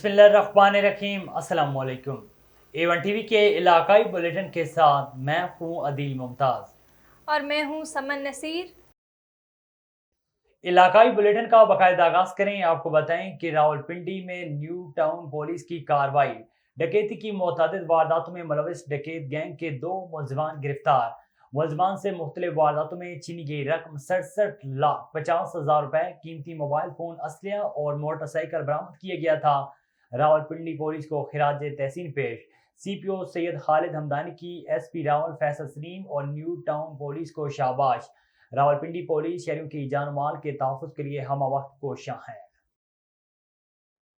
बिस्मिल्लाहिर्रहमानिर्रहीम। अस्सलाम वालेकुम। A1 टीवी के इलाकाई बुलेटिन के साथ मैं हूँ अदील मुमताज़ और मैं हूँ समन नसीर। इलाकाई बुलेटिन का बाकायदा आगाज करें। आपको बताएं कि रावलपिंडी में न्यू टाउन पुलिस की कार्रवाई। डकैती की मुतअद्दिद वारदातों में मुलविस डकैत गैंग के 2 मुलजमान गिरफ्तार। मुलजमान से मुख्तलिफ वारदातों में छीनी गई रकम 67,50,000 रुपए, कीमती मोबाइल फोन, असलिया और मोटरसाइकिल बरामद किया गया था। रावलपिंडी पुलिस को खिराज तहसीन पेश। CPO सैयद खालिद हमदानी की SP रावल फैसल सलीम और न्यू टाउन पुलिस को शाबाश। रावलपिंडी पुलिस शहरियों की जान माल के तहफ़्फ़ुज़ के लिए हम वक्त कोशां है।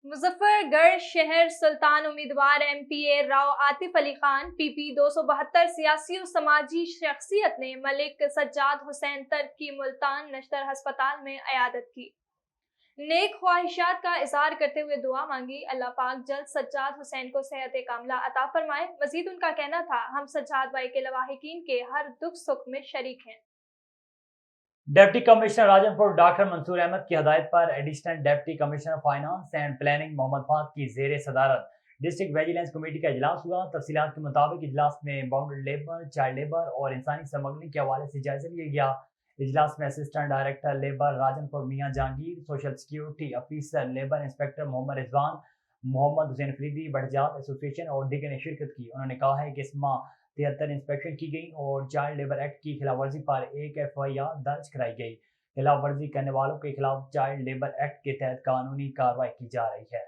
मुजफ्फरगढ़ शहर सुल्तान उम्मीदवार MPA राव आतिफ अली खान PP 272 सियासी और समाजी शख्सियत ने मलिक सज्जाद हुसैन तर्क की मुल्तान नश्तर हस्पताल में अयादत की। नेक ख्वाहिशात का इजहार करते हुए दुआ मांगी। अल्लाह पाक जल्द सज्जाद हुसैन को सेहत कामला अता फरमाए। मजीद उनका कहना था, हम सज्जाद भाई के लवाहिकीन के हर दुख सुख में शरीक हैं। Deputy commissioner Rajanpur doctor Mansoor Ahmad की हदायत पर additional deputy commissioner finance and planning Muhammad Fahad की जेर सदारत डिस्ट्रिक्ट विजिलेंस कमेटी का इजलास हुआ। तफसीलात के मुताबिक इजलास में बाउंड्री लेबर, चाइल्ड लेबर और इंसानी स्मगलिंग के हवाले से जायजा लिया गया। इजलास में assistant director labour Rajanpur Mian Jahangir, social security officer labour inspector Mohammad Rizwan, Mohammad Hussain Faridi, बड़जात एसोसिएशन और दीगर ने शिरकत की। उन्होंने कहा है कि इस माह 73 इंस्पेक्शन की गई और चाइल्ड लेबर एक्ट की खिलाफ वर्जी पर एक FIR दर्ज कराई गई। खिलाफ वर्जी करने वालों के खिलाफ चाइल्ड लेबर एक्ट के तहत कानूनी कार्रवाई की जा रही है।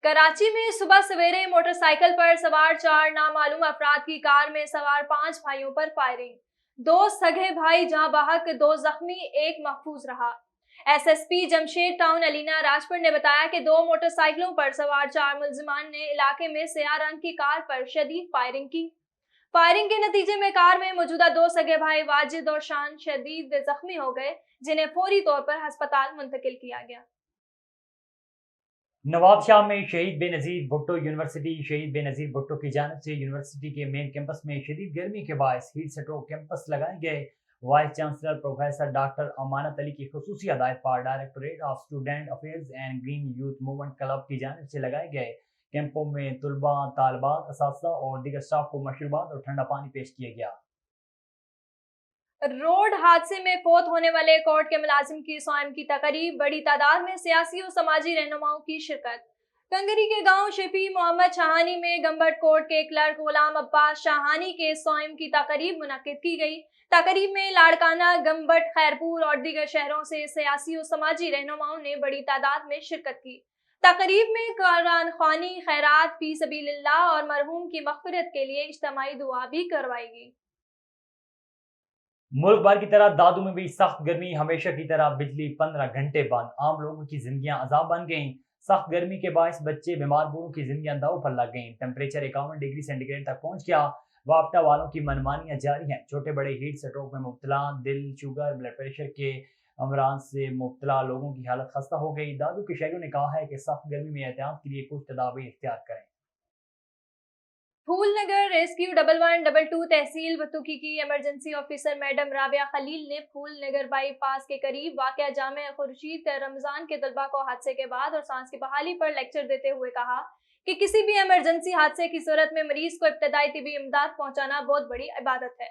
कराची में सुबह सवेरे मोटरसाइकिल पर सवार 4 नामालूम अफराद की कार में सवार 5 भाइयों पर फायरिंग। 2 सगे भाई जहां बहक, 2 जख्मी, 1 महफूज रहा। SSP जमशेद टाउन अलीना राजपुर ने बताया कि 2 मोटरसाइकिलों पर सवार 4 मुलजिमान ने इलाके में स्याह रंग की कार पर शदीद फायरिंग की। फायरिंग के नतीजे में कार में मौजूदा 2 सगे भाई वाजिद और शान शदीद जख्मी हो गए, जिन्हें फौरी तौर पर अस्पताल मुंतकिल किया गया। नवाबशाह में शहीद बेनज़ीर भुट्टो यूनिवर्सिटी। शहीद बेनज़ीर भुट्टो की जानिब से यूनिवर्सिटी के मेन कैंपस में शदीद गर्मी के बायस हीट स्ट्रोक कैंपस लगाए गए। Vice chancellor professor doctor Amanat Ali की खुसूसी हदायत पर directorate of student affairs and green youth movement club की जानिब से लगाए गए कैंपों में तुलबा, तालबात, असातिज़ा और दीगर स्टाफ को मशरूबात और ठंडा पानी पेश किया गया। रोड हादसे में फौत होने वाले कोर्ट के मुलाजिम की सौम की तकरीब। बड़ी तादाद में सियासी और समाजी रहनुमाओं की शिरकत। कंगरी के गांव शिफी मोहम्मद शाहानी में गंबट कोर्ट के क्लर्क गुलाम अब्बास शाहानी के सौम की तकरीब मुनक्किद की गई। तकरीब में लाड़काना, गंबट, खैरपुर और दीगर शहरों से सियासी और समाजी रहनुमाओं ने बड़ी तादाद में शिरकत की। तकरीब में कुरान ख्वानी, खैरात फी सबीलिल्लाह और मरहूम की मग़फ़िरत के लिए इज्तिमाई दुआ भी करवाई गई। मुल्क भर की तरह दादू में भी सख्त गर्मी। हमेशा की तरह बिजली 15 घंटे बंद। आम लोगों की जिंदगियां अजाब बन गईं। सख्त गर्मी के बायस बच्चे, बीमार, बूढ़ों की जिंदगियां दांव पर लग गईं। टेम्परेचर 51 डिग्री सेंटीग्रेड तक पहुंच गया। वापटा वालों की मनमानियां जारी हैं। छोटे बड़े हीट स्ट्रोक में मुब्तला, दिल, शुगर, ब्लड प्रेशर के अमराज से मुब्तला लोगों की हालत खस्ता हो गई। दादू के शहरियों ने कहा है कि सख्त गर्मी में एहतियात के लिए कुछ तदाबीर इख्तियार करें। फूलनगर रेस्क्यू 1112 तहसील बतुकी की emergency officer madam Rabia Khalil ने फूलनगर बाईपास के करीब वाक़या जामे खुर्शीद रमजान के तलबा को हादसे के बाद और सांस की बहाली पर लेक्चर देते हुए कहा कि किसी भी इमरजेंसी हादसे की सूरत में मरीज को इब्तदाई तिबी इमदाद पहुंचाना बहुत बड़ी इबादत है।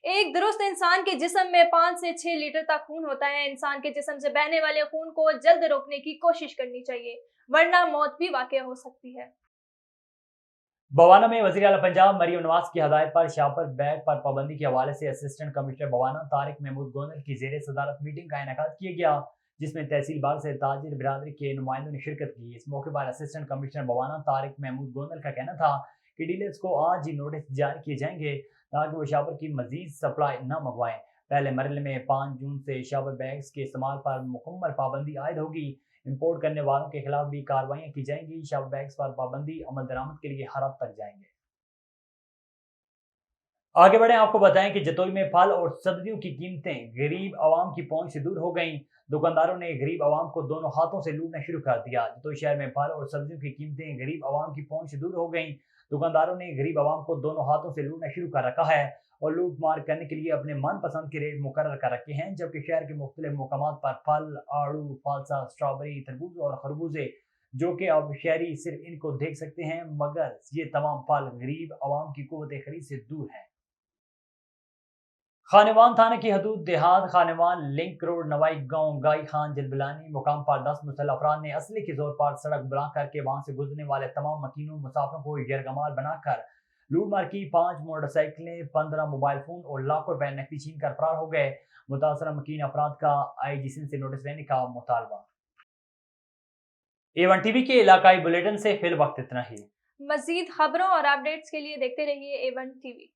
एक दुरुस्त इंसान के जिस्म में 5 से 6 लीटर तक खून होता है। इंसान के जिस्म से बहने वाले खून को जल्द रोकने की कोशिश करनी चाहिए, वरना मौत भी वाक़या हो सकती है। बवाना में वज़ीर आला पंजाब मरियम नवाज की हदायत पर शापर बैग पर पाबंदी के हवाले से असिस्टेंट कमिश्नर बवाना तारिक महमूद गोंदल की जेर सदारत मीटिंग का इनेकाद किया गया, जिसमें तहसील बाग से ताजिर बिरादरी के नुमाइंदों ने शिरकत की। इस मौके पर असिस्टेंट कमिश्नर बवाना तारिक महमूद गोंदल का कहना था कि डीलर्स को आज ही नोटिस जारी किए जाएंगे ताकि वो शापर की मजीद सप्लाई न मंगवाएं। पहले मरहले में 5 जून से शापर बैग्स के इस्तेमाल पर मुकम्मल पाबंदी आयद होगी। इंपोर्ट करने वालों के खिलाफ भी कार्रवाइयां की जाएंगी। शापर बैग्स पर पाबंदी अमल दरामद के लिए हर हद तक जाएंगे। आगे बढ़े, आपको बताएं कि जतोई में फल और सब्जियों की कीमतें गरीब आवाम की पहुंच से दूर हो गईं। दुकानदारों ने गरीब आवाम को दोनों हाथों से लूटना शुरू कर दिया। जतोई शहर में फल और सब्जियों की कीमतें गरीब आवाम की पहुंच से दूर हो गईं। दुकानदारों ने गरीब आवाम को दोनों हाथों से लूटना शुरू कर रखा है और लूट मार करने के लिए अपने मनपसंद के रेट मुकर्रर कर रखे हैं। जबकि शहर के मुख्तलिफ मुकामात पर फल, आड़ू, फालसा, स्ट्रॉबेरी, तरबूज और खरबूजे जो कि अब शहरी सिर्फ इनको देख सकते हैं, मगर ये तमाम पल गरीब आवाम की कुव्वत खरीद से दूर हैं। खानेवान थाने की हदूद देहात खानेवान लिंक रोड नवाई गांव गाई खान जलबलानी मुकाम पर 10 मुसल्लह अफराद ने असली के जोर पर सड़क ब्लॉक करके वहां से गुजरने वाले तमाम मकीनों मुसाफिरों को यरगमाल बनाकर लूट मार की। 5 मोटरसाइकिलें, 15 मोबाइल फोन और लाखों रुपए नकदी छीन कर फरार हो गए। मुतासरा मकीन अफराद का आईजी सिंध से नोटिस लेने का मुतालबा। A1 टीवी के इलाकाई बुलेटिन से फिल वक्त इतना ही। मजीद खबरों और अपडेट्स के लिए देखते रहिए A1 TV।